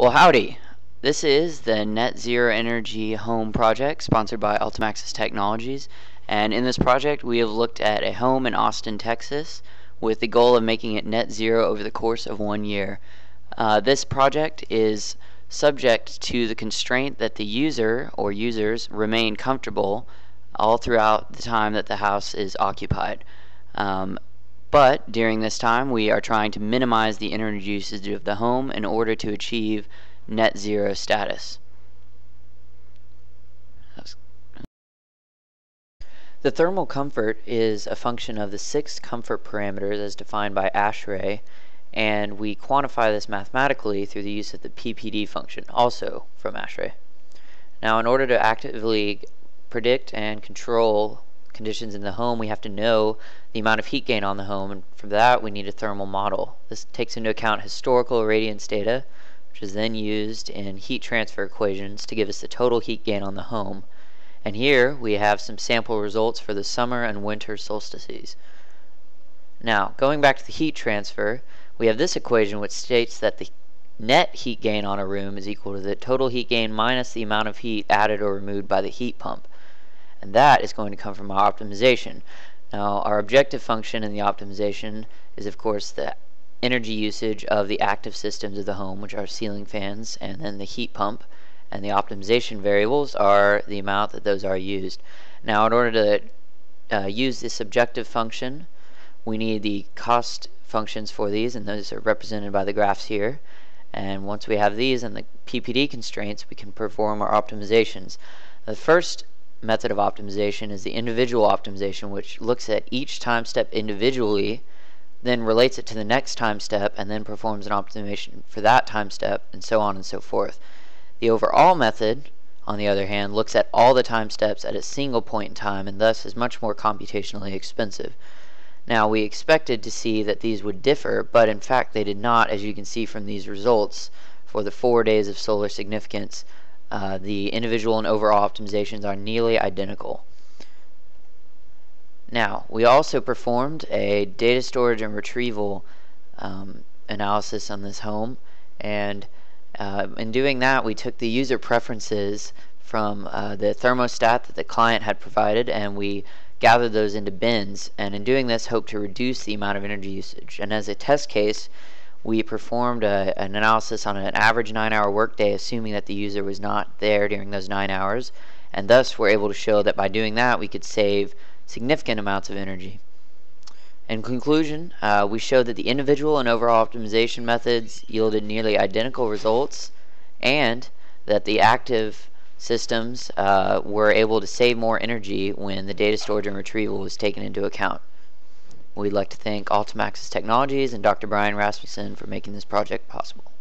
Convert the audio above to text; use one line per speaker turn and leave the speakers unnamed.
Well, howdy. This is the Net Zero Energy Home Project sponsored by Ultimaxis Technologies. And in this project, we have looked at a home in Austin, Texas, with the goal of making it net zero over the course of 1 year. This project is subject to the constraint that the user or users remain comfortable all throughout the time that the house is occupied. But during this time, we are trying to minimize the energy usage of the home in order to achieve net zero status. The thermal comfort is a function of the 6 comfort parameters as defined by ASHRAE, and we quantify this mathematically through the use of the PPD function, also from ASHRAE. Now, in order to actively predict and control conditions in the home, we have to know the amount of heat gain on the home, and for that we need a thermal model. This takes into account historical irradiance data, which is then used in heat transfer equations to give us the total heat gain on the home. And here we have some sample results for the summer and winter solstices. Now, going back to the heat transfer, we have this equation which states that the net heat gain on a room is equal to the total heat gain minus the amount of heat added or removed by the heat pump. And that is going to come from our optimization. Now, our objective function in the optimization is, of course, the energy usage of the active systems of the home, which are ceiling fans and then the heat pump, and the optimization variables are the amount that those are used. Now, in order to use this objective function, we need the cost functions for these, and those are represented by the graphs here. And once we have these and the PPD constraints, we can perform our optimizations. The first method of optimization is the individual optimization, which looks at each time step individually, then relates it to the next time step, and then performs an optimization for that time step, and so on and so forth. The overall method, on the other hand, looks at all the time steps at a single point in time, and thus is much more computationally expensive. Now, we expected to see that these would differ, but in fact they did not, as you can see from these results. For the 4 days of solar significance, the individual and overall optimizations are nearly identical. Now, we also performed a data storage and retrieval analysis on this home, and in doing that, we took the user preferences from the thermostat that the client had provided, and we gathered those into bins, and in doing this, hope to reduce the amount of energy usage. And as a test case, we performed an analysis on an average 9-hour workday, assuming that the user was not there during those 9 hours, and thus we're able to show that by doing that, we could save significant amounts of energy. In conclusion, we showed that the individual and overall optimization methods yielded nearly identical results, and that the active systems were able to save more energy when the data storage and retrieval was taken into account. We'd like to thank Ultimaxis Technologies and Dr. Brian Rasmussen for making this project possible.